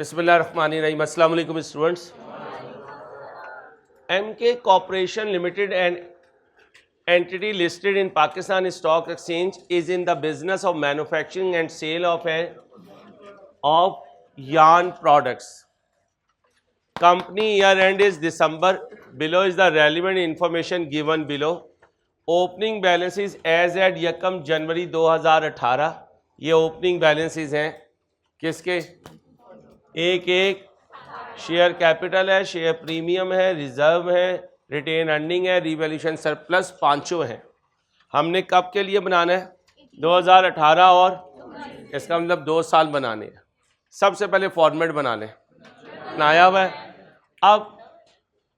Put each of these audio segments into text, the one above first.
बिस्मिल्लाहिर्रहमानिर्रहीम। अस्सलाम वालेकुम students. MK Corporation Limited, an entity listed in Pakistan Stock Exchange, is in the business of manufacturing and sale of yarn products. Company year end is December. Below is the relevant information given below. Opening balances as at 1 जनवरी 2018। ये opening balances हैं किसके? एक share capital है, share premium है, reserve है, retain earning है, revaluation surplus, पांचों है। हमने कब के लिए बनाना है? 2018 और इसका मतलब 2 साल बनाने हैं। सबसे पहले फॉर्मेट बना लें, बनाया हुआ है। अब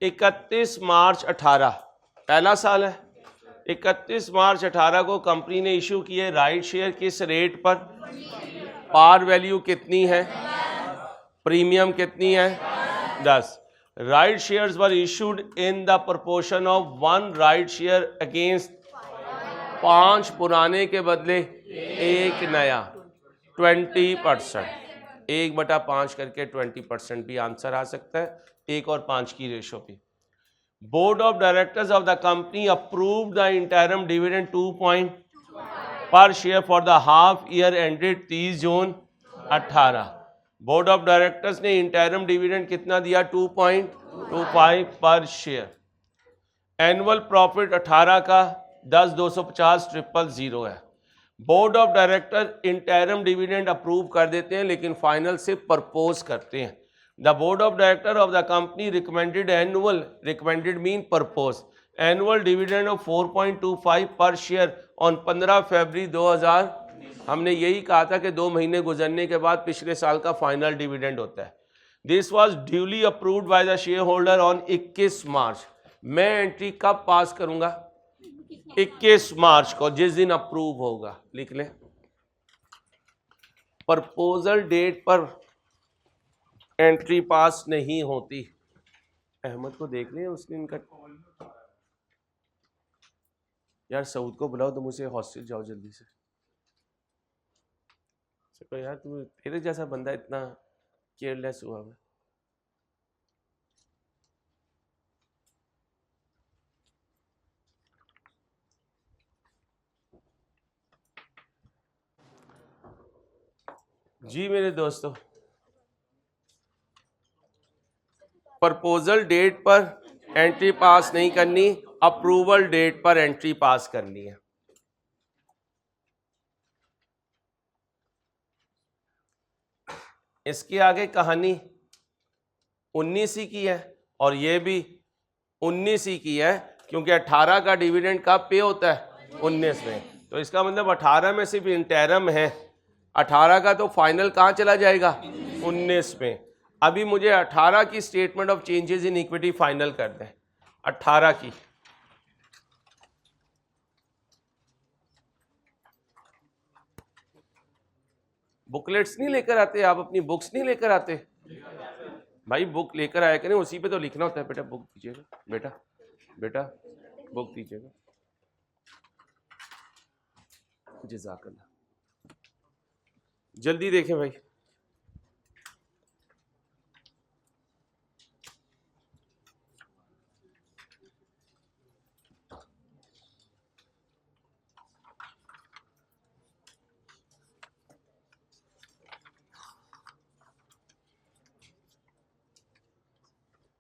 31 मार्च 18 पहला साल है। 31 मार्च 18 को कंपनी ने इशू किए राइट शेयर। किस रेट पर? पार वैल्यू कितनी है? प्रीमियम कितनी है? 10। Right shares were issued in the proportion of 1 right share against 5 पुराने के बदले 1 नया। 20%। 1/5 करके 20% भी आंसर आ सकता है। 1 और 5 की रेशो पे। Board of directors of the company approved the interim dividend 2 पर share for the half year ended 30 June 18। Board of directors ने इंटरिम डिविडेंड कितना दिया? 2.25 पर शेयर। एनुअल प्रॉफिट 18 का 10,250,000 है। Board of director interim dividend approve कर देते हैं लेकिन फाइनल से प्रपोज करते हैं। The board of director of the company recommended annual, recommended mean propose, annual dividend of 4.25 पर शेयर ऑन 15 फरवरी 2000। हमने यही कहा था कि 2 महीने गुजरने के बाद पिछले साल का फाइनल डिविडेंड होता है। This was duly approved by the share holder on 21 मार्च। मैं एंट्री कब पास करूंगा? 21 मार्च को, जिस दिन अप्रूव होगा। लिख लें, प्रपोजल डेट पर एंट्री पास नहीं होती। अहमद को देख लें उसने इनका। यार सऊद को बुलाओ, तुम उसे हॉस्टल जाओ जल्दी से। तो यार तुम तेरे जैसा बंदा इतना केयरलेस हुआ है। जी मेरे दोस्तों, प्रपोजल डेट पर एंट्री पास नहीं करनी, अप्रूवल डेट पर एंट्री पास करनी है। इसके आगे कहानी 19 ही की है और ये भी 19 ही की है क्योंकि 18 का डिविडेंड कब पे होता है? 19 में। तो इसका मतलब 18 में सिर्फ इंटरिम है। 18 का तो फाइनल कहाँ चला जाएगा? 19 में। अभी मुझे 18 की statement of changes in equity final कर दें। 18 की बुकलेट्स नहीं लेकर आते आप? अपनी बुक्स नहीं लेकर आते? भाई बुक लेकर आया करें, उसी पे तो लिखना होता है। बेटा बुक दीजिएगा, बेटा बेटा बुक दीजिएगा। जज़ाकल्लाह। जल्दी देखें भाई।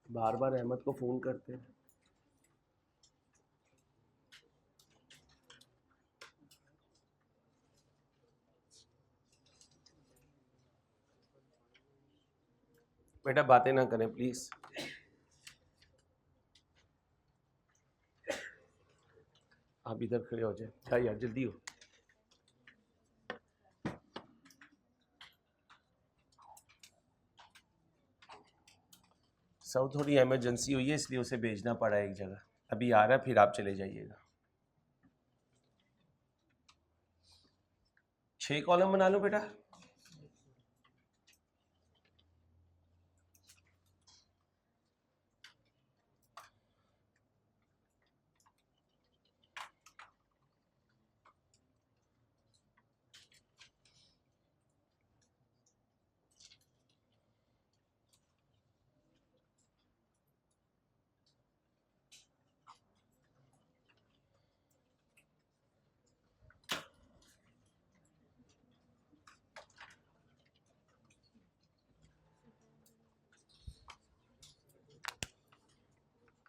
बार बार अहमद को फोन करते हैं। बेटा बातें ना करें प्लीज। आप इधर खड़े हो जाए। क्या यार जल्दी हो। सब थोड़ी इमरजेंसी हुई है इसलिए उसे भेजना पड़ा एक जगह। अभी आ रहा है, फिर आप चले जाइएगा। 6 कॉलम बना लो बेटा।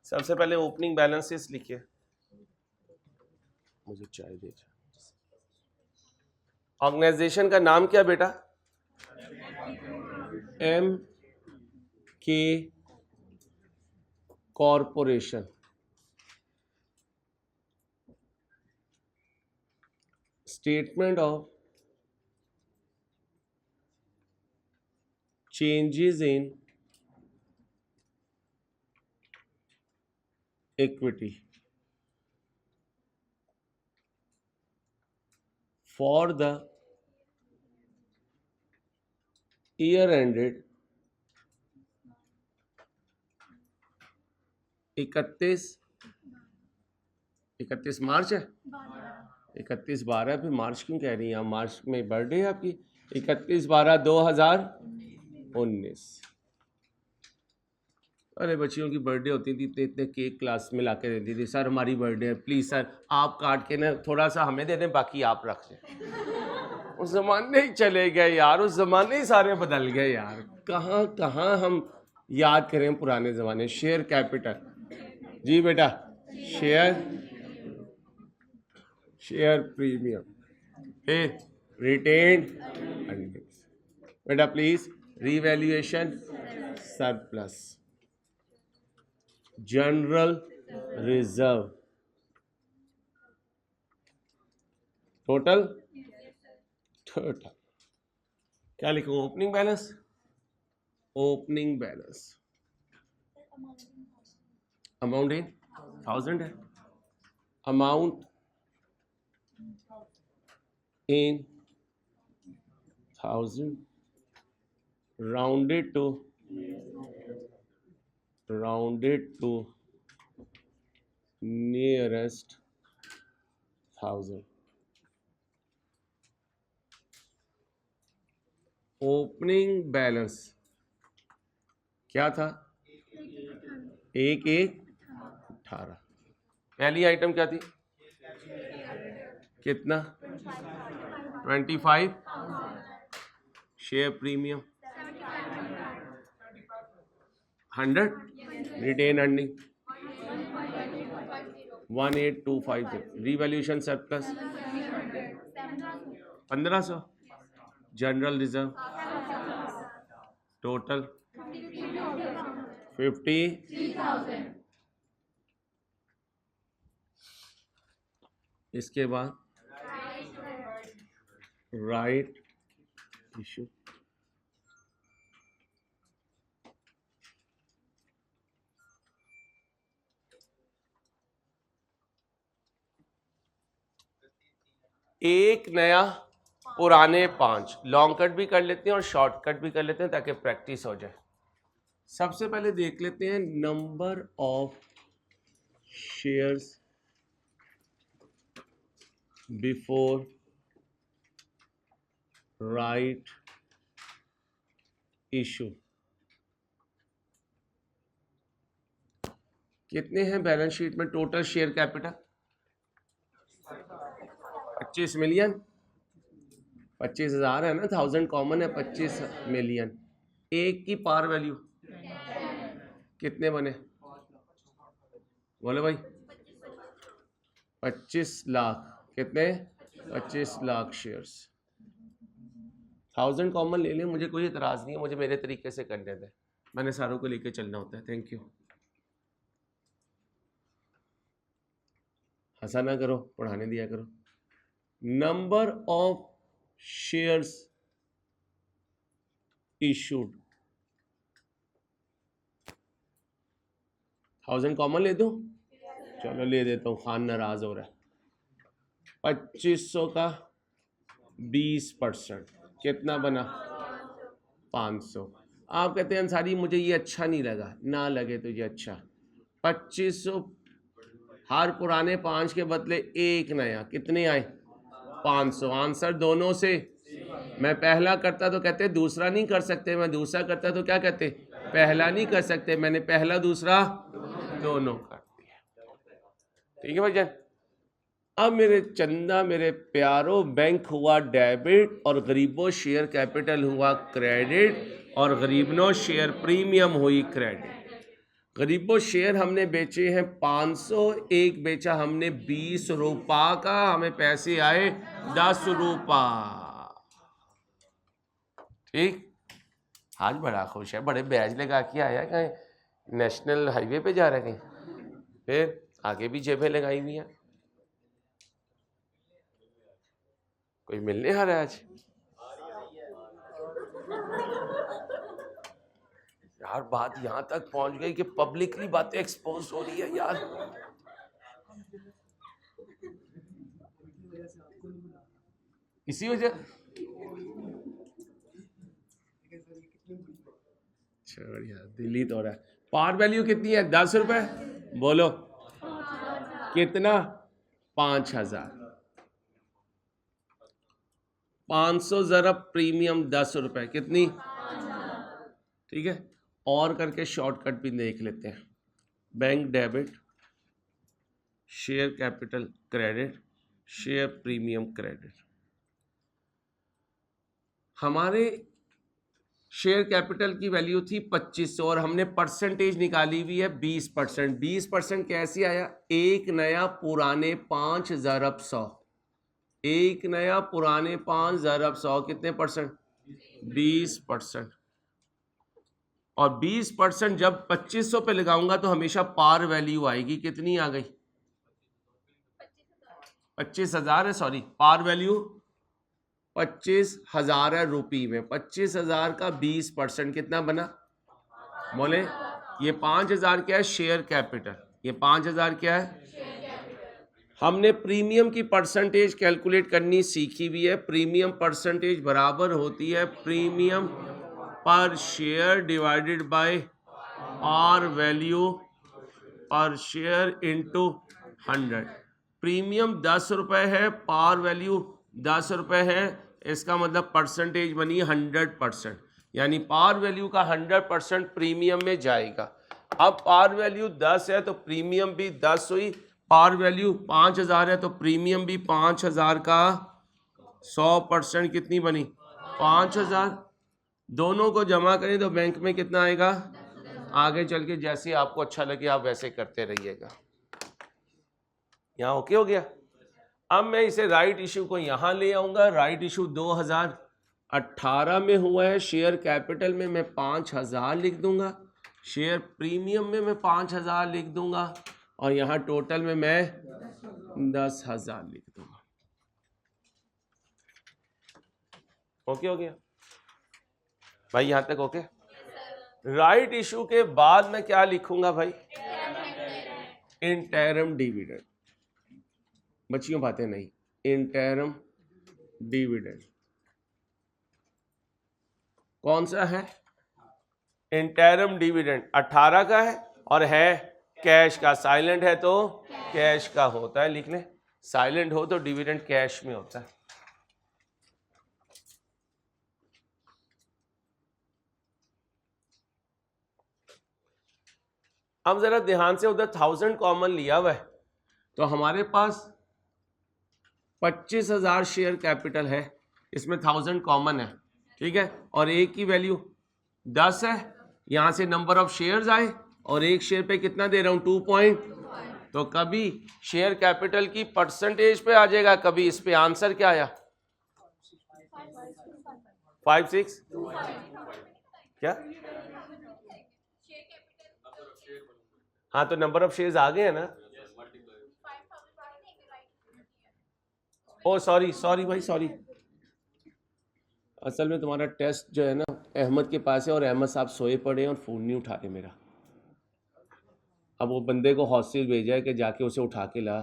सबसे पहले ओपनिंग बैलेंसेस लिखिए, मुझे चाय दे। ऑर्गेनाइजेशन का नाम क्या बेटा? एम के corporation. Statement of changes in equity for the year ended 31 मार्च है, 31/12 फिर मार्च क्यों कह रही हैं आप? मार्च में बर्थडे है आपकी। 31/12/2019। अरे बच्चियों की बर्थडे होती थी इतने इतने केक क्लास में ला के देती थी, सर हमारी बर्थडे है प्लीज़ सर आप काट के ना थोड़ा सा हमें दे दें बाकी आप रख लें। उस ज़माने ही चले गए यार, उस ज़माने ही सारे बदल गए यार। कहाँ कहाँ हम याद करें पुराने ज़माने। शेयर कैपिटल जी बेटा, शेयर प्रीमियम, फिर रिटेन्ड अर्निंग्स बेटा please, revaluation surplus, general reserve, total क्या लिखूं? Opening balance, opening balance amount in 1000 है, amount in 1000 rounded to nearest 1000। Opening balance क्या था? 1118। पहली आइटम क्या थी? कितना? 25 share premium, 100 retain earning 18250, revaluation surplus 1500, general reserve total 50। इसके बाद राइट इशू, एक नया पुराने 5। लॉन्ग कट भी कर लेते हैं और शॉर्ट कट भी कर लेते हैं ताकि प्रैक्टिस हो जाए। सबसे पहले देख लेते हैं number of shares before right issue. कितने हैं बैलेंस शीट में टोटल शेयर कैपिटल? 25 मिलियन, 25,000 है ना, 1000 कॉमन है, 25 मिलियन। एक की पार वैल्यू कितने बने? बोले भाई 25 लाख। कितने? 25 लाख शेयर्स। 1000 कॉमन ले लें, मुझे कोई एतराज़ नहीं है, मुझे मेरे तरीके से करने दें, मैंने सारों को लेकर चलना होता है। Thank you. हंसा ना करो, पढ़ाने दिया करो। Number of shares issued 1000 common ले दूं? चलो ले देता हूं, खान नाराज हो रहा है। 2500 का 20% कितना बना? 500। आप कहते हैं अंसारी मुझे ये अच्छा नहीं लगा, ना लगे तो ये अच्छा। 2500 हर पुराने 5 के बदले एक नया, कितने आए? 500। आंसर दोनों से, मैं पहला करता तो कहते दूसरा नहीं कर सकते, मैं दूसरा करता तो क्या कहते? पहला नहीं कर सकते। मैंने पहला दूसरा दोनों कर दिया। ठीक है भाईजान। अब मेरे चंदा मेरे प्यारो, बैंक हुआ डेबिट और गरीबों शेयर कैपिटल हुआ क्रेडिट और गरीबनों शेयर प्रीमियम हुई क्रेडिट। गरीबों शेयर हमने बेचे हैं 500, एक बेचा हमने 20 रुपया का, हमें पैसे आए 10 रुपया। ठीक, आज बड़ा खुश है, बड़े बैज लगा के आया, कहीं नेशनल हाईवे पे जा रहा है कहीं, फिर आगे भी जेबें लगाई हुई हैं। कोई मिलने आ रहा है आज? यार बात यहां तक पहुंच गई कि पब्लिकली बातें एक्सपोज हो रही है यार। इसी वजह दिल्ली तो रहा है। पार वैल्यू कितनी है? 10 रुपए। बोलो कितना? 5000। 500 ज़रब प्रीमियम 10 रुपए, कितनी? ठीक है, और करके शॉर्टकट भी देख लेते हैं। Bank debit, share capital credit, share premium credit. हमारे शेयर कैपिटल की वैल्यू थी 2500 और हमने परसेंटेज निकाली हुई है 20%। 20% कैसे आया? एक नया पुराने 5 ज़रब 100, एक नया पुराने 5 ज़रब 100 कितने परसेंट? 20%। और 20% जब 2500 पे लगाऊंगा तो हमेशा पार वैल्यू आएगी, कितनी आ गई? 25,000 है, सॉरी, पार वैल्यू 25,000 है रुपये में। 25,000 का 20% कितना बना? बोले ये 5,000 क्या है? Share capital. ये 5,000 क्या है? हमने प्रीमियम की परसेंटेज कैलकुलेट करनी सीखी हुई है। प्रीमियम परसेंटेज बराबर होती है premium per share divided by par value per share into 100। Premium 10 रुपए है, पार वैल्यू 10 रुपए है, इसका मतलब परसेंटेज बनी 100%, यानी पार वैल्यू का 100% प्रीमियम में जाएगा। अब पार वैल्यू 10 है तो प्रीमियम भी 10 हुई, पार वैल्यू 5,000 है तो प्रीमियम भी 5,000 का 100% कितनी बनी? 5,000। दोनों को जमा करें तो बैंक में कितना आएगा? आगे चल के जैसे आपको अच्छा लगे आप वैसे करते रहिएगा। यहाँ ओके हो गया। अब मैं इसे राइट इशू को यहाँ ले आऊँगा। राइट इशू 2018 में हुआ है। शेयर कैपिटल में मैं 5,000 लिख दूंगा, शेयर प्रीमियम में मैं 5,000 लिख दूंगा और यहाँ टोटल में मैं 10,000 लिख दूंगा। ओके हो गया भाई, यहाँ तक ओके? राइट इशू के बाद मैं क्या लिखूंगा भाई? Interim dividend. बच्चियों बातें नहीं, इंटरम डिविडेंड कौन सा है? इंटरम डिविडेंड 18 का है और है कैश का। साइलेंट है तो कैश का होता है, लिख लें। साइलेंट हो तो डिविडेंड कैश में होता है। अब जरा ध्यान से, उधर 1000 कॉमन लिया हुआ है तो हमारे पास 25,000 शेयर कैपिटल है, इसमें 1000 कॉमन है, ठीक है, और एक की वैल्यू 10 है। यहां से नंबर ऑफ शेयर्स आए और एक शेयर पे कितना दे रहा हूं? 2 पॉइंट। तो कभी शेयर कैपिटल की परसेंटेज पे आ जाएगा, कभी इस पे। आंसर क्या आया? 5-6 क्या? हाँ, तो नंबर ऑफ शेयर्स आ गए हैं ना। ओ सॉरी भाई, सॉरी। असल में तुम्हारा टेस्ट जो है ना अहमद के पास है और अहमद साहब सोए पड़े हैं और फ़ोन नहीं उठा रहे मेरा। अब वो बंदे को हॉस्टल भेजा है कि जाके उसे उठा के ला।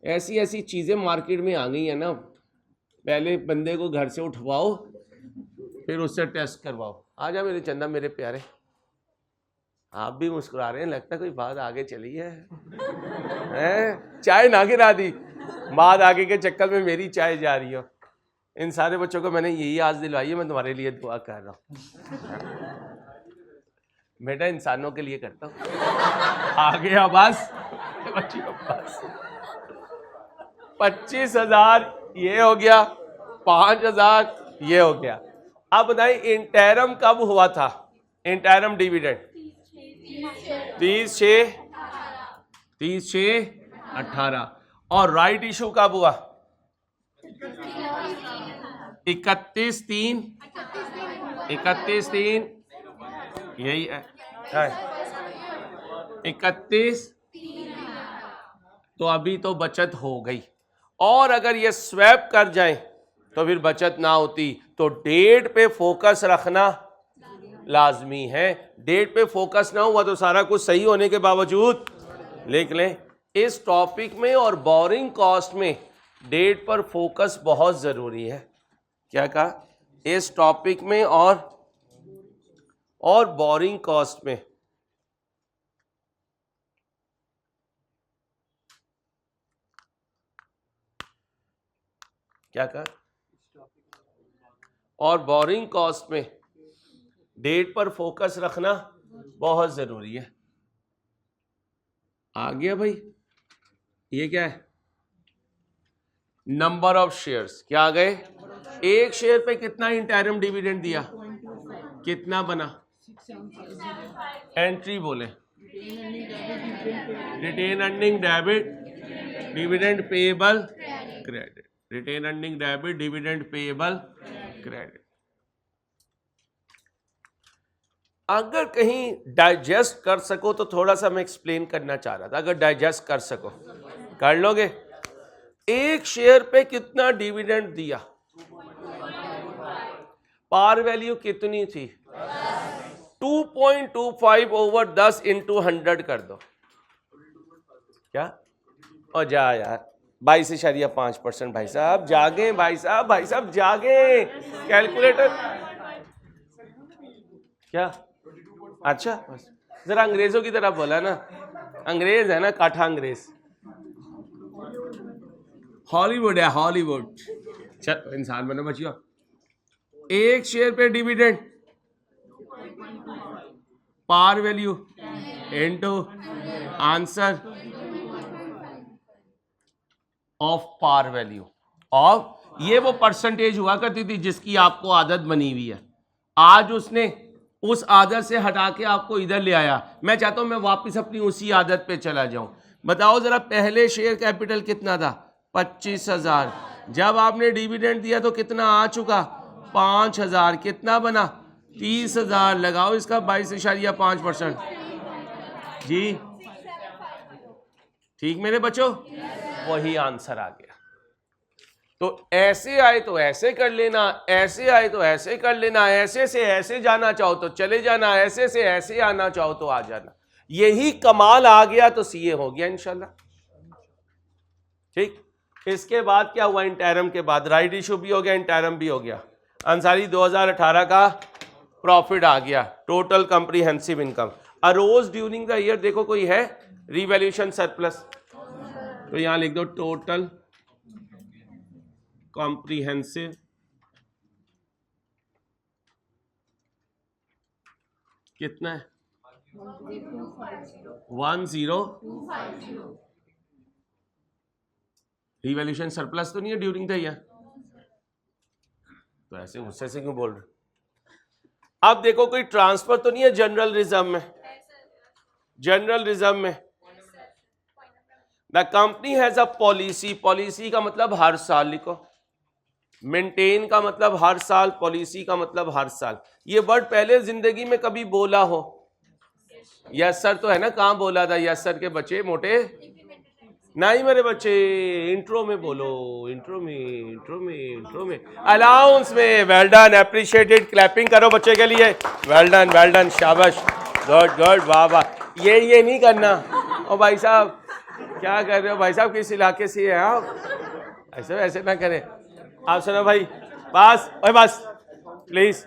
ऐसी ऐसी चीज़ें मार्केट में आ गई हैं ना, पहले बंदे को घर से उठवाओ फिर उससे टेस्ट करवाओ। आ जा मेरे चंदा, मेरे प्यारे। आप भी मुस्कुरा रहे हैं, लगता है कोई बात आगे चली है। चाय ना गिरा दी, बात आगे के चक्कर में मेरी चाय जा रही हो। इन सारे बच्चों को मैंने यही आज दिलवाई है, मैं तुम्हारे लिए दुआ कर रहा हूँ। बेटा इंसानों के लिए करता हूँ। आगे आवाज 25,000 ये हो गया, 5,000 ये हो गया। अब बताइए इंटरम कब हुआ था? इंटरम डिविडेंड 30 6 30 6 18 और राइट इशू कब हुआ? 31 3 यही है 31। तो अभी तो बचत हो गई, और अगर ये स्वैप कर जाए तो फिर बचत ना होती। तो डेट पे फोकस रखना लाजमी है। डेट पे फोकस ना हुआ तो सारा कुछ सही होने के बावजूद, लिख लें इस टॉपिक में और बोरिंग कॉस्ट में डेट पर फोकस बहुत जरूरी है। क्या कहा? इस टॉपिक में और बोरिंग कॉस्ट में क्या कहा? और बोरिंग कॉस्ट में डेट पर फोकस रखना बहुत जरूरी है। आ गया भाई? ये क्या है? Number of shares. क्या आ गए? एक शेयर पे कितना इंटरिम डिविडेंड दिया? कितना बना? एंट्री बोले retain earning debit dividend payable credit. Retain earning debit dividend payable credit. अगर कहीं डाइजेस्ट कर सको तो थोड़ा सा मैं एक्सप्लेन करना चाह रहा था। अगर डाइजेस्ट कर सको कर लोगे? एक शेयर पे कितना डिविडेंड दिया? पार वैल्यू कितनी थी? 2.25 ओवर 10 इंटू 100 कर दो। क्या? और जा यार 22.5%। भाई साहब जागे, भाई साहब जागे। कैलकुलेटर क्या? अच्छा बस जरा अंग्रेजों की तरह बोला ना, अंग्रेज है ना, काठा अंग्रेज। हॉलीवुड है हॉलीवुड। चल इंसान बनो बचियो। एक शेयर पे dividend par value into answer of par value of. ये वो परसेंटेज हुआ करती थी जिसकी आपको आदत बनी हुई है। आज उसने उस आदत से हटा के आपको इधर ले आया। मैं चाहता हूं मैं वापस अपनी उसी आदत पे चला जाऊं। बताओ जरा, पहले शेयर कैपिटल कितना था? 25,000। जब आपने डिविडेंड दिया तो कितना आ चुका? 5,000। कितना बना? 30,000। लगाओ इसका 22.5%। जी ठीक मेरे बच्चों, वही आंसर आ गया। तो ऐसे आए तो ऐसे कर लेना, ऐसे आए तो ऐसे कर लेना, ऐसे से ऐसे जाना चाहो तो चले जाना, ऐसे से ऐसे आना चाहो तो आ जाना। यही कमाल आ गया तो सीए हो गया इंशाल्लाह। ठीक, इसके बाद क्या हुआ? इंटरम के बाद राइट इशू भी हो गया, इंटरम भी हो गया। अंसारी 2018 का प्रॉफिट आ गया। Total comprehensive income arose during the year. देखो कोई है रिवैल्यूएशन सरप्लस तो यहां लिख दो टोटल कॉम्प्रीहेंसिव कितना है? 10,250। रिवैल्यूएशन सरप्लस तो नहीं है ड्यूरिंग द ईयर? तो ऐसे गुस्से से क्यों बोल रहे? अब देखो कोई ट्रांसफर तो नहीं है जनरल रिजर्व में? जनरल रिजर्व में the company has a policy. Policy का मतलब हर साल लिखो। मेंटेन का मतलब हर साल, पॉलिसी का मतलब हर साल। ये वर्ड पहले जिंदगी में कभी बोला हो? यस सर तो है ना, कहां बोला था यस सर के बच्चे मोटे? नहीं मेरे बच्चे, इंट्रो में बोलो, इंट्रो में अलाउंस में। Well done, appreciated. क्लैपिंग करो बच्चे के लिए। वेल डन, शाबाश, गुड, वाह वाह। ये नहीं करना। ओ भाई साहब क्या कर रहे हो भाई साहब? किस इलाके से है आप? ऐसे ना करें आप। सुनो भाई, बस प्लीज।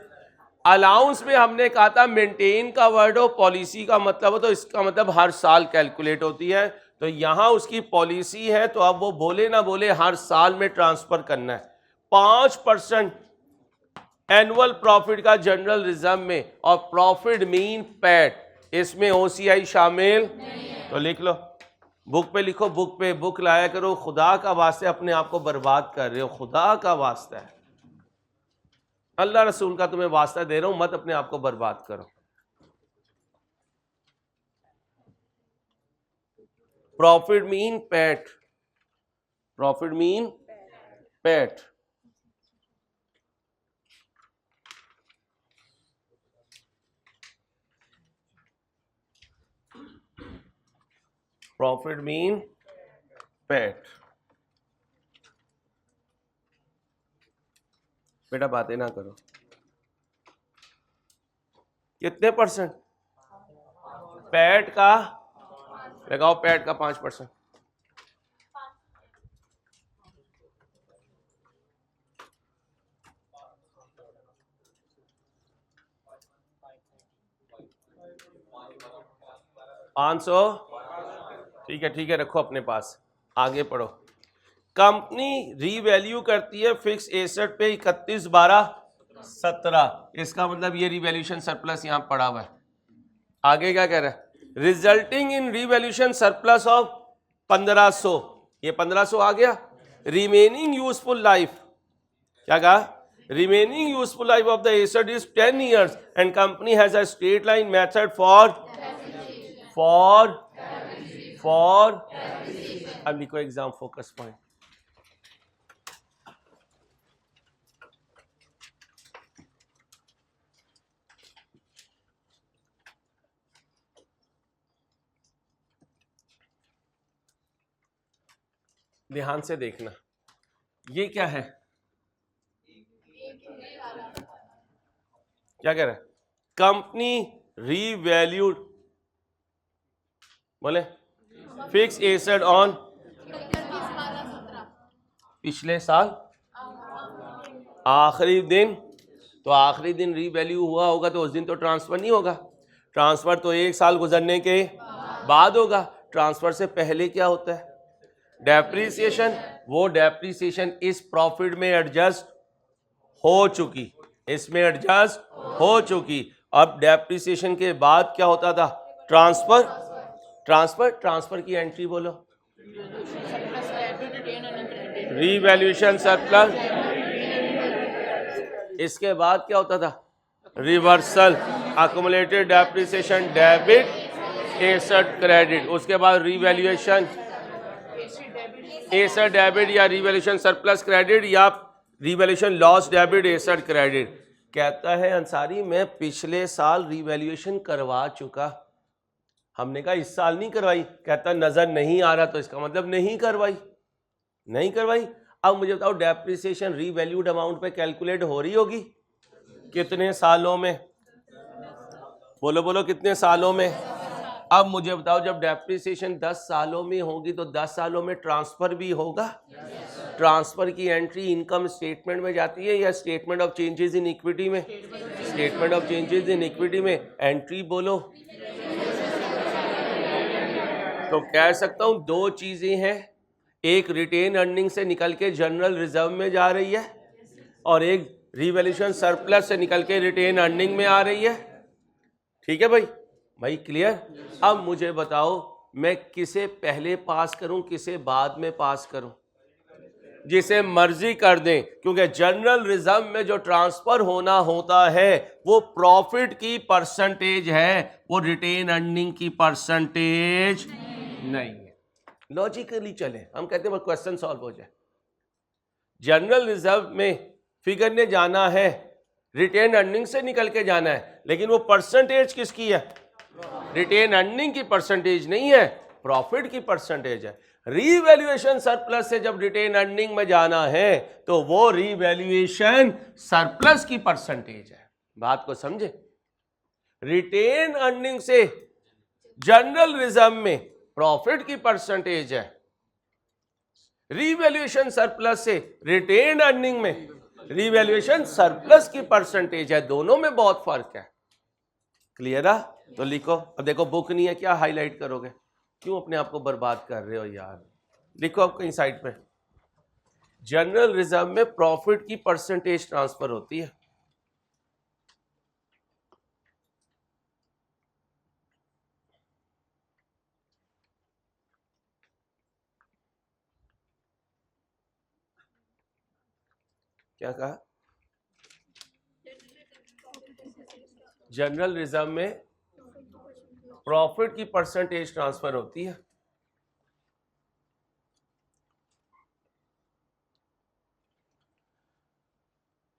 अलाउंस में हमने कहा था मेंटेन का वर्ड हो, पॉलिसी का मतलब हो, तो इसका मतलब हर साल कैलकुलेट होती है। तो यहां उसकी पॉलिसी है तो अब वो बोले ना बोले हर साल में ट्रांसफर करना है। 5% एनुअल प्रॉफिट का जनरल रिजर्व में, और प्रॉफिट मीन पैट, इसमें ओसीआई शामिल। तो लिख लो, बुक पे लिखो, बुक लाया करो। खुदा का वास्ते अपने आप को बर्बाद कर रहे हो, खुदा का वास्ता है, अल्लाह रसूल का तुम्हें वास्ता दे रहा हूं, मत अपने आप को बर्बाद करो। Profit mean PAT, profit mean PAT. Profit mean PAT. बेटा बातें ना करो। कितने परसेंट? पैट का लगाओ, पैट का 5%। ठीक है, रखो अपने पास। आगे पढ़ो। कंपनी रीवैल्यू करती है फिक्स एसेट पे 31/12/17। इसका मतलब ये रीवैल्यूएशन सरप्लस यहां पड़ा हुआ है। आगे क्या कह रहा है? Resulting in revaluation surplus of 1500। ये 1500 आ गया। रिमेनिंग यूजफुल लाइफ, क्या कहा? Remaining useful life of the asset is 10 years and company has a straight line method for अब लिखो एग्जाम फोकस पॉइंट। ध्यान से देखना, ये क्या है? क्या कह रहा है? कंपनी रीवैल्यूड, बोले फिक्स एसेट ऑन पिछले साल आखिरी दिन। तो आखिरी दिन रीवैल्यू हुआ होगा तो उस दिन तो ट्रांसफर नहीं होगा। ट्रांसफर तो 1 साल गुजरने के बाद होगा। ट्रांसफर से पहले क्या होता है? डेप्रीसिएशन। वो डेप्रीसिएशन इस प्रॉफिट में एडजस्ट हो चुकी, इसमें एडजस्ट हो चुकी। अब डेप्रीसिएशन के बाद क्या होता था? ट्रांसफर की एंट्री बोलो। Revaluation surplus. इसके बाद क्या होता था? Reversal, accumulated depreciation debit, asset credit. उसके बाद रीवैल्यूएशन एसेट डेबिट या रिवैल्यूएशन सरप्लस क्रेडिट या revaluation loss debit asset credit. कहता है अंसारी मैं पिछले साल रिवैल्यूएशन करवा चुका। हमने कहा इस साल नहीं करवाई। कहता नजर नहीं आ रहा, तो इसका मतलब नहीं करवाई। अब मुझे बताओ डेप्रिसिएशन रीवैल्यूड अमाउंट पे कैलकुलेट हो रही होगी कितने सालों में? बोलो कितने सालों में? अब मुझे बताओ जब डेप्रिसिएशन 10 सालों में होगी तो 10 सालों में ट्रांसफर भी होगा। ट्रांसफर की एंट्री इनकम स्टेटमेंट में जाती है या statement of changes in equity में? Statement of changes in equity में। एंट्री बोलो। तो कह सकता हूं 2 चीजें हैं, एक रिटेन अर्निंग से निकल के जनरल रिजर्व में जा रही है और एक रिवैल्यूएशन सरप्लस से निकल के रिटेन अर्निंग में आ रही है। ठीक है भाई क्लियर? अब मुझे बताओ मैं किसे पहले पास करूं, किसे बाद में पास करूं? जिसे मर्जी कर दें, क्योंकि जनरल रिजर्व में जो ट्रांसफर होना होता है वो प्रॉफिट की परसेंटेज है, वो रिटेन अर्निंग की परसेंटेज नहीं है। लॉजिकली चले, हम कहते हैं क्वेश्चन सॉल्व हो जाए। जनरल रिजर्व में फिगर ने जाना है, रिटेन अर्निंग से निकल के जाना है, लेकिन वो परसेंटेज किसकी है? रिटेन अर्निंग की परसेंटेज नहीं है, प्रॉफिट की परसेंटेज है। रीवैल्यूएशन सरप्लस से जब रिटेन अर्निंग में जाना है तो वो रीवैल्यूएशन सरप्लस की परसेंटेज है। बात को समझे? रिटेन अर्निंग से जनरल रिजर्व में प्रॉफिट की परसेंटेज है, रीवैल्यूएशन सरप्लस से रिटेन अर्निंग में रीवैल्यूएशन सरप्लस की परसेंटेज है। दोनों में बहुत फर्क है। क्लियर है? तो लिखो। अब देखो बुक नहीं है, क्या हाईलाइट करोगे? क्यों अपने आप को बर्बाद कर रहे हो यार? लिखो अब कहीं साइड पे। जनरल रिजर्व में प्रॉफिट की परसेंटेज ट्रांसफर होती है। क्या कहा? जनरल रिजर्व में प्रॉफिट की परसेंटेज ट्रांसफर होती है।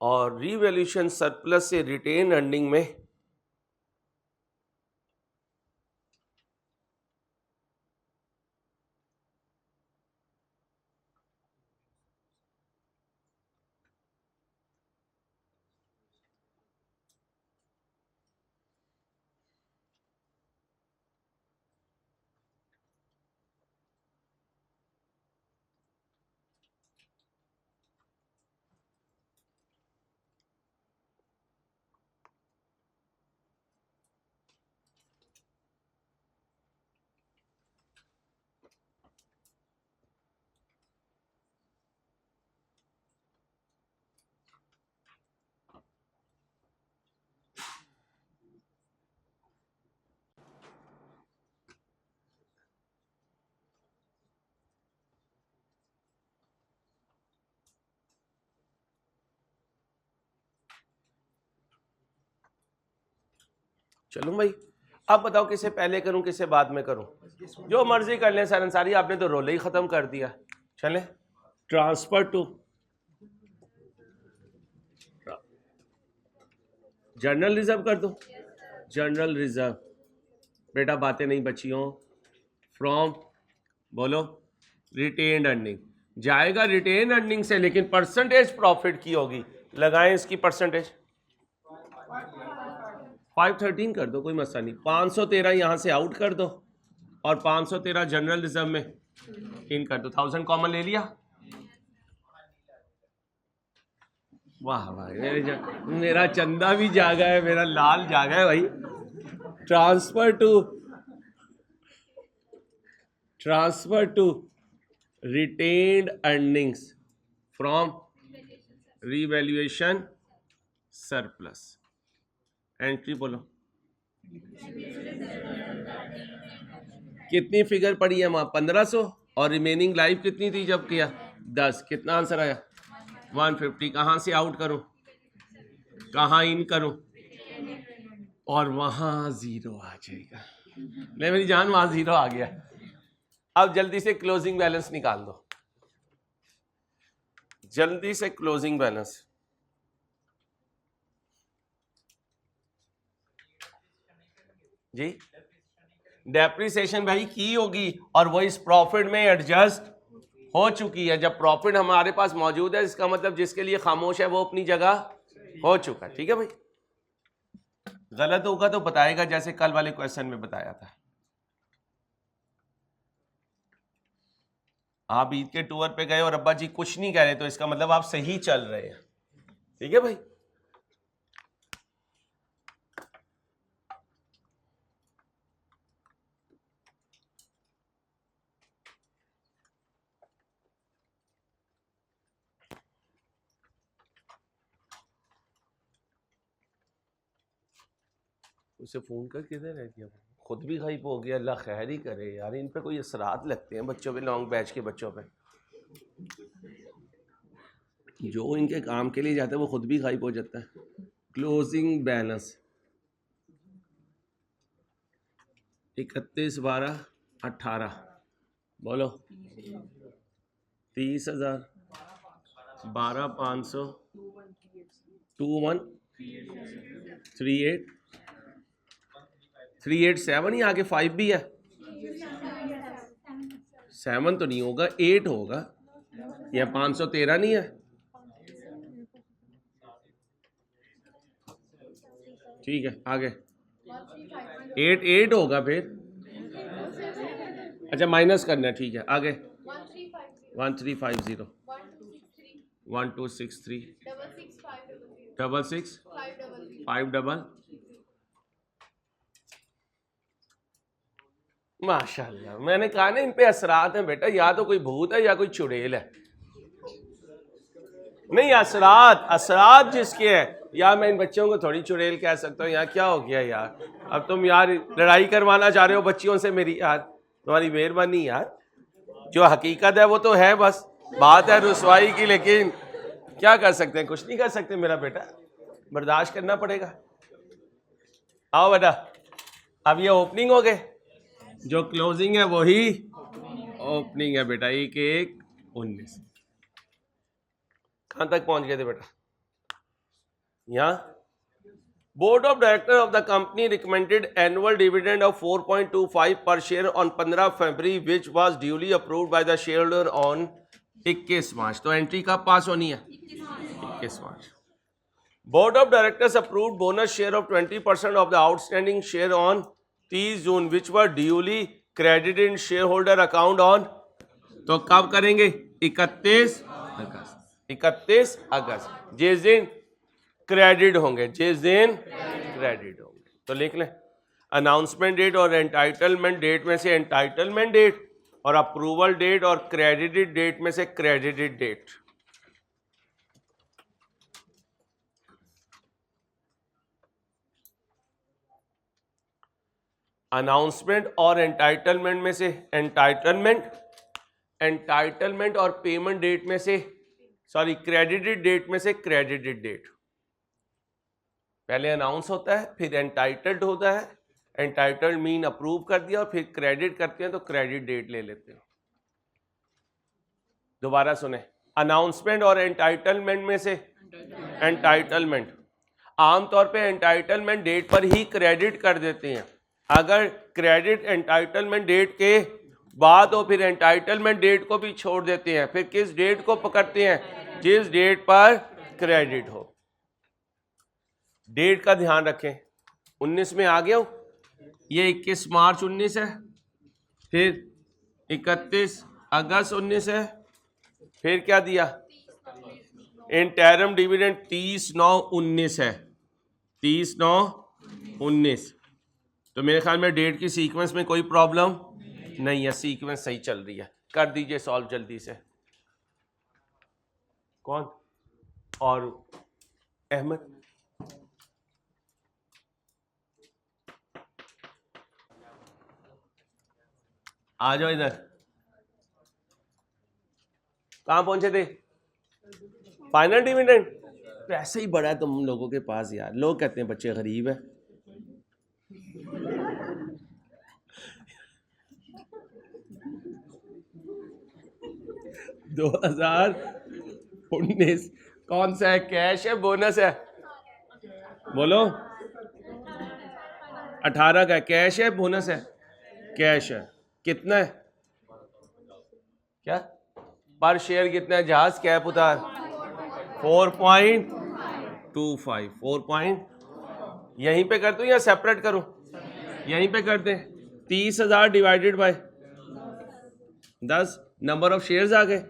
और रीवैल्यूएशन सरप्लस से रिटेन अर्निंग में चलो भाई, अब बताओ किसे पहले करूं किसे बाद में करूं? जो मर्जी कर लें सर अंसारी, आपने तो रोल ही खत्म कर दिया। चले ट्रांसफर टू जनरल रिजर्व कर दो। जनरल रिजर्व बेटा बातें नहीं बची हो। फ्रॉम बोलो रिटेन्ड अर्निंग जाएगा रिटेन अर्निंग से, लेकिन परसेंटेज प्रॉफिट की होगी। लगाएं इसकी परसेंटेज 513 कर दो, कोई मसला नहीं। 513 यहां से आउट कर दो और 513 जनरल रिजर्व में इन कर दो। 1000 कॉमन ले लिया। वाह भाई, मेरा चंदा भी जागा है, मेरा लाल जागा है भाई। Transfer to retained earnings from revaluation surplus. Entry बोलो कितनी फिगर पड़ी है वहां? 1500। और रिमेनिंग लाइफ कितनी थी जब किया? 10। कितना आंसर आया? 150। कहां से आउट करूं, कहां इन करूं? और वहां जीरो आ जाएगा। ले मेरी जान, वहां जीरो आ गया। अब जल्दी से क्लोजिंग बैलेंस निकाल दो, जल्दी से क्लोजिंग बैलेंस। जी डेप्रिसिएशन भाई की होगी और वो इस प्रॉफिट में एडजस्ट हो चुकी है। जब प्रॉफिट हमारे पास मौजूद है, इसका मतलब जिसके लिए खामोश है वो अपनी जगह हो चुका है। ठीक है भाई, गलत होगा तो बताएगा, जैसे कल वाले क्वेश्चन में बताया था। आप ईद के टूर पे गए और अब्बा जी कुछ नहीं कह रहे, तो इसका मतलब आप सही चल रहे हैं। ठीक है भाई, उसे फोन कर किधर रह गया, खुद भी गायब हो गया। अल्लाह खैर ही करे यार, इन पे कोई असरात लगते हैं बच्चों पे, लॉन्ग बैच के बच्चों पे। जो इनके काम के लिए जाता है वो खुद भी गायब हो जाता है। क्लोजिंग बैलेंस 31/12/18 बोलो 30,000 12,500 2138 387 ही आगे 5 भी है। 7 तो नहीं होगा, 8 होगा। या 513 नहीं है? ठीक है आगे 8 होगा फिर। अच्छा माइनस करना है, ठीक है आगे 1350 1263 66 5 माशाल्लाह। मैंने कहा ना इन पे असरात हैं बेटा, या तो कोई भूत है या कोई चुड़ैल है। नहीं असरात जिसके है, यार मैं इन बच्चों को थोड़ी चुड़ैल कह सकता हूँ। यार क्या हो गया यार, अब तुम यार लड़ाई करवाना चाह रहे हो बच्चियों से मेरी। यार तुम्हारी मेहरबानी यार, जो हकीकत है वो तो है, बस बात है रुसवाई की। लेकिन क्या कर सकते हैं, कुछ नहीं कर सकते मेरा बेटा, बर्दाश्त करना पड़ेगा। आओ बेटा, अब ये ओपनिंग हो गए, जो क्लोजिंग है वही ओपनिंग है बेटा। 1/1/19 कहां तक पहुंच गए थे बेटा? यहाँ Board of Directors of the company recommended annual dividend of 4.25 per share on 15 February, which was duly approved by the shareholder on 21 मार्च. तो एंट्री कब पास होनी है? 21 मार्च. Board of Directors approved bonus share of 20% of the outstanding share on 30 June, which were duly credited in shareholder account on. तो कब करेंगे? 31 अगस्त. 31 अगस्त जिस दिन credit होंगे, जिस दिन क्रेडिट होंगे. तो लिख लें अनाउंसमेंट डेट और एंटाइटलमेंट डेट में से एंटाइटलमेंट डेट और अप्रूवल डेट और क्रेडिटेड डेट में से क्रेडिटेड डेट. अनाउंसमेंट और एंटाइटलमेंट में से एंटाइटलमेंट, एंटाइटलमेंट और पेमेंट डेट में से क्रेडिटेड डेट में से क्रेडिटेड डेट. पहले अनाउंस होता है, फिर एंटाइटल्ड होता है. एंटाइटल्ड मीन अप्रूव कर दिया और फिर क्रेडिट करते हैं तो क्रेडिट डेट ले लेते हैं. दोबारा सुने, अनाउंसमेंट और एंटाइटलमेंट में से एंटाइटलमेंट, आमतौर पे एंटाइटलमेंट डेट पर ही क्रेडिट कर देते हैं. अगर क्रेडिट एंटाइटलमेंट डेट के बाद हो फिर एंटाइटलमेंट डेट को भी छोड़ देते हैं. फिर किस डेट को पकड़ते हैं? जिस डेट पर क्रेडिट हो. डेट का ध्यान रखें. 19 में आ गया हूं, ये 21 मार्च 19 है, फिर 31 अगस्त 19 है, फिर क्या दिया? इंटरिम डिविडेंड 30/9/19 है. 30/9/19. तो मेरे ख्याल में डेट की सीक्वेंस में कोई प्रॉब्लम नहीं है, सीक्वेंस सही चल रही है. कर दीजिए सॉल्व जल्दी से. कौन? और अहमद. आ जाओ इधर. कहां पहुंचे थे? Final dividend. पैसे ही बड़ा है तुम लोगों के पास यार. लोग कहते हैं बच्चे गरीब है. दो 2019 कौन सा है? कैश है बोनस है? बोलो. 18 का कैश है बोनस है? कैश है. कितना है? क्या पर शेयर कितना है? जहाज कैप उतार 4.25. 4 यहीं पे कर दूं या सेपरेट करूं? यहीं पे कर दें. 30,000 divided by 10 number of shares आ गए.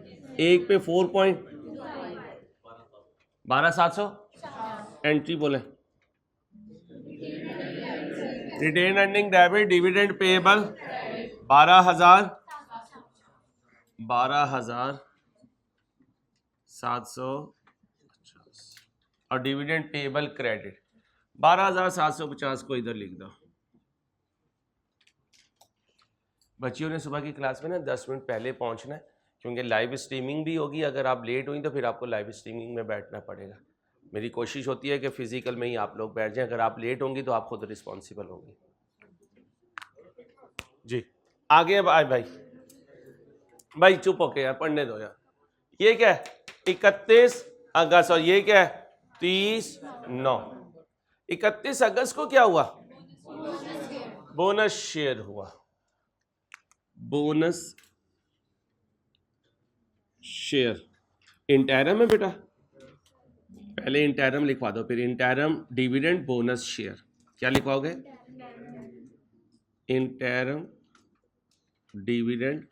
एक पे 4.12700. एंट्री बोले. Retain earning debit dividend payable 12,750 और डिविडेंड पेएबल क्रेडिट 12,750 को इधर लिख दो. बच्चियों ने सुबह की क्लास में ना 10 मिनट पहले पहुंचना है क्योंकि लाइव स्ट्रीमिंग भी होगी. अगर आप लेट हुई तो फिर आपको लाइव स्ट्रीमिंग में बैठना पड़ेगा. मेरी कोशिश होती है कि फिजिकल में ही आप लोग बैठ जाएं. अगर आप लेट होंगी तो आप खुद रिस्पॉन्सिबल होंगी. जी आगे भाई चुप होके यार, पढ़ने दो यार. ये क्या है? 31 अगस्त और ये क्या है? 30/9. 31 अगस्त को क्या हुआ? बोनस शेयर हुआ. बोनस शेयर इंटरिम है बेटा. पहले इंटरिम लिखवा दो, फिर इंटरिम डिविडेंड बोनस शेयर. क्या लिखवाओगे? Interim dividend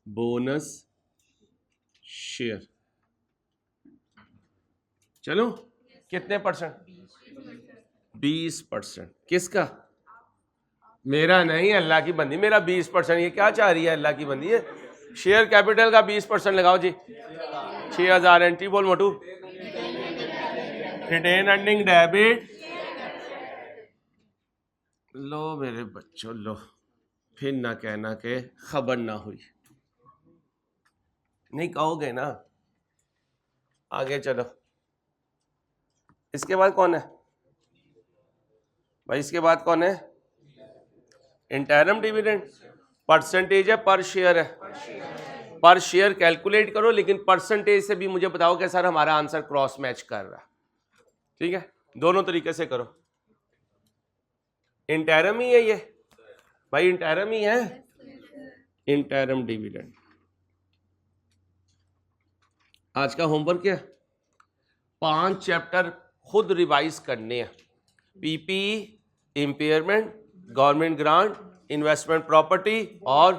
bonus share. चलो कितने परसेंट? 20%. किसका? मेरा नहीं, अल्लाह की बंदी. मेरा 20%. ये क्या चाह रही है अल्लाह की बंदी? है शेयर कैपिटल का 20% लगाओ जी. 6,000. एंट्री बोल मोटू. Retain earning debit. लो मेरे बच्चों लो, फिर ना कहना कि खबर ना हुई. नहीं कहोगे ना. आगे चलो. इसके बाद कौन है भाई? इसके बाद कौन है? Interim dividend. परसेंटेज है पर शेयर है? पर शेयर कैलकुलेट करो, लेकिन परसेंटेज से भी मुझे बताओ कि सर हमारा आंसर क्रॉस मैच कर रहा है. ठीक है, दोनों तरीके से करो। इंटरम ही है ये भाई, इंटरम ही है, इंटरम डिविडेंड। आज का होमवर्क क्या है? 5 चैप्टर खुद रिवाइज करने हैं। PPE, impairment, government grant, investment property और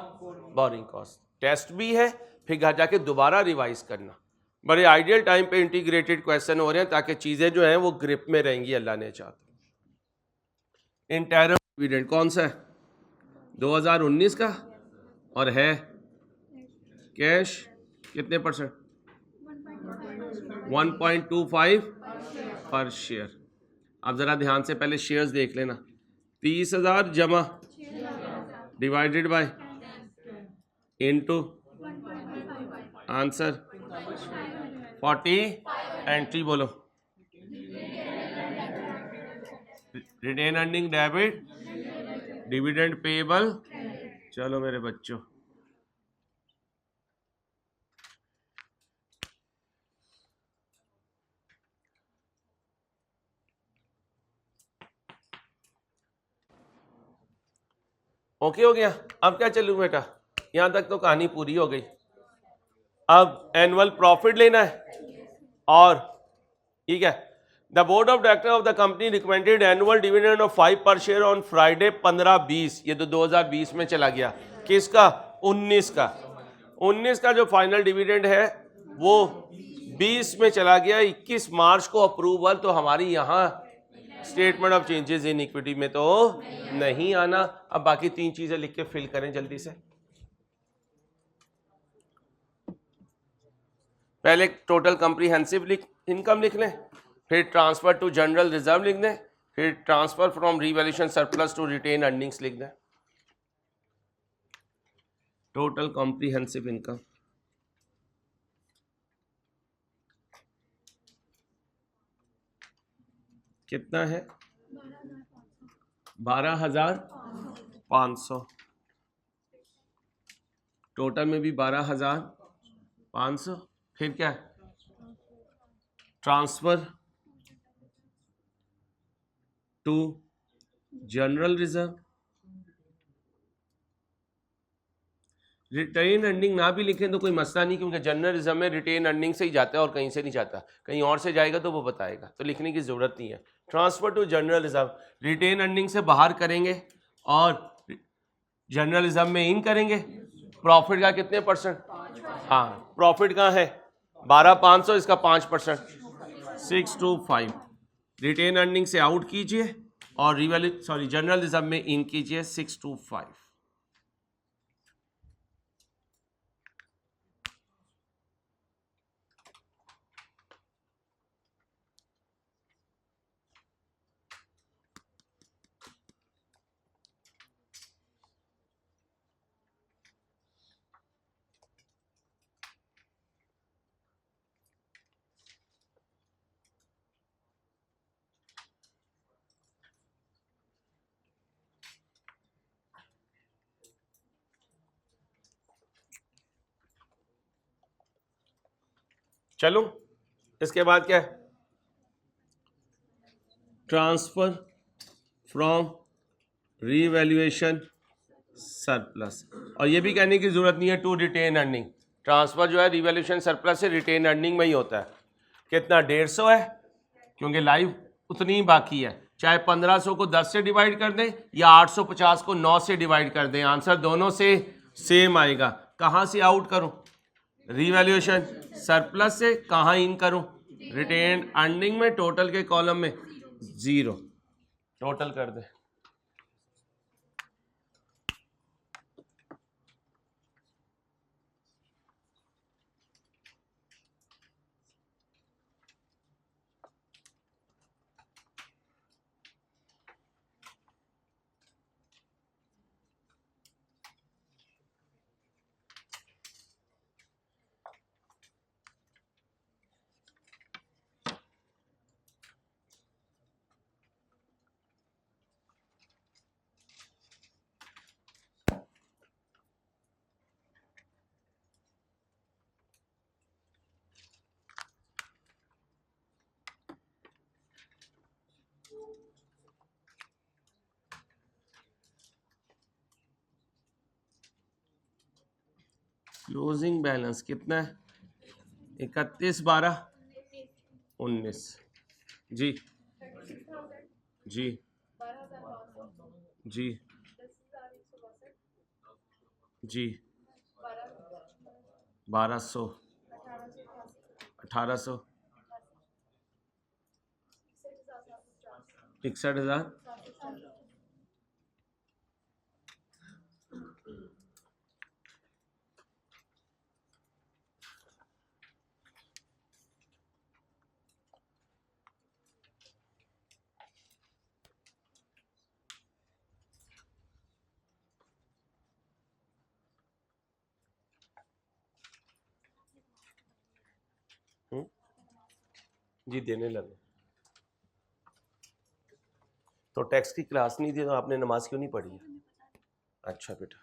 बोरिंग कॉस्ट। टेस्ट भी है, फिर घर जाके दोबारा रिवाइज करना। बड़े आइडियल टाइम पे इंटीग्रेटेड क्वेश्चन हो रहे हैं ताकि चीजें जो हैं वो ग्रिप में रहेंगी, अल्लाह ने चाहता। इंटरम डिविडेंड कौन सा है? 2019 का, और है कैश कितने परसेंट? 1.25 पर शेयर। अब जरा ध्यान से पहले शेयर्स देख लेना। 30,000 जमा divided by into answer 40, entry बोलो। Retain earning debit, dividend payable. चलो मेरे बच्चों, ओके हो गया। अब क्या चलूं बेटा, यहां तक तो कहानी पूरी हो गई। अब एनुअल प्रॉफिट लेना है, और ठीक है, the board of director of the company recommended annual dividend of 5 पर शेयर ऑन फ्राइडे 15/20। ये तो 2020 में चला गया। किसका? 19 का। 19 का जो फाइनल डिविडेंड है वो 20 में चला गया। 21 मार्च को अप्रूवल तो हमारी यहाँ statement of changes in equity में तो नहीं आना। अब बाकी 3 चीजें लिख के फिल करें जल्दी से। पहले टोटल कंप्रीहेंसिव इनकम लिख लें, फिर ट्रांसफर टू जनरल रिजर्व लिख दें, फिर transfer from revaluation surplus to retained earnings लिख दें। टोटल कॉम्प्रीहेंसिव इनकम कितना है? 12,500। टोटल में भी 12,500। फिर क्या है? Transfer to general reserve. Retained earning ना भी लिखें तो कोई मसला नहीं, क्योंकि जनरल रिजर्व में रिटेन अर्निंग से ही जाता है और कहीं से नहीं जाता। कहीं और से जाएगा तो वो बताएगा, तो लिखने की जरूरत नहीं है। Transfer to general reserve, retained earning से बाहर करेंगे और जनरल रिजर्व में इन करेंगे। प्रॉफिट का कितने परसेंट? हाँ, प्रॉफिट का है 12,500, इसका 5%, 625। रिटेन अर्निंग से आउट कीजिए और जनरल रिजर्व में इन कीजिए 625। चलो, इसके बाद क्या है? Transfer from revaluation surplus. और ये भी कहने की जरूरत नहीं है टू रिटेन अर्निंग। ट्रांसफर जो है रिवैल्यूएशन सरप्लस से रिटेन अर्निंग में ही होता है। कितना? 150 है, क्योंकि लाइफ उतनी ही बाकी है। चाहे 1500 को 10 से डिवाइड कर दें या 850 को 9 से डिवाइड कर दें, आंसर दोनों से सेम आएगा। कहाँ से आउट करूं? रिवैल्यूएशन सरप्लस से। कहाँ इन करूं? रिटेन अर्निंग में। टोटल के कॉलम में 0। टोटल कर दे। क्लोजिंग बैलेंस कितना है? 31/12/19। जी जी जी जी 1200 1800 61,000 जी देने लगे। तो टैक्स की क्लास नहीं दी तो आपने नमाज क्यों नहीं पढ़ी है? अच्छा बेटा,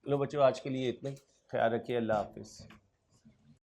लो बच्चों आज के लिए इतना ही। ख्याल रखिए, अल्लाह हाफिज़।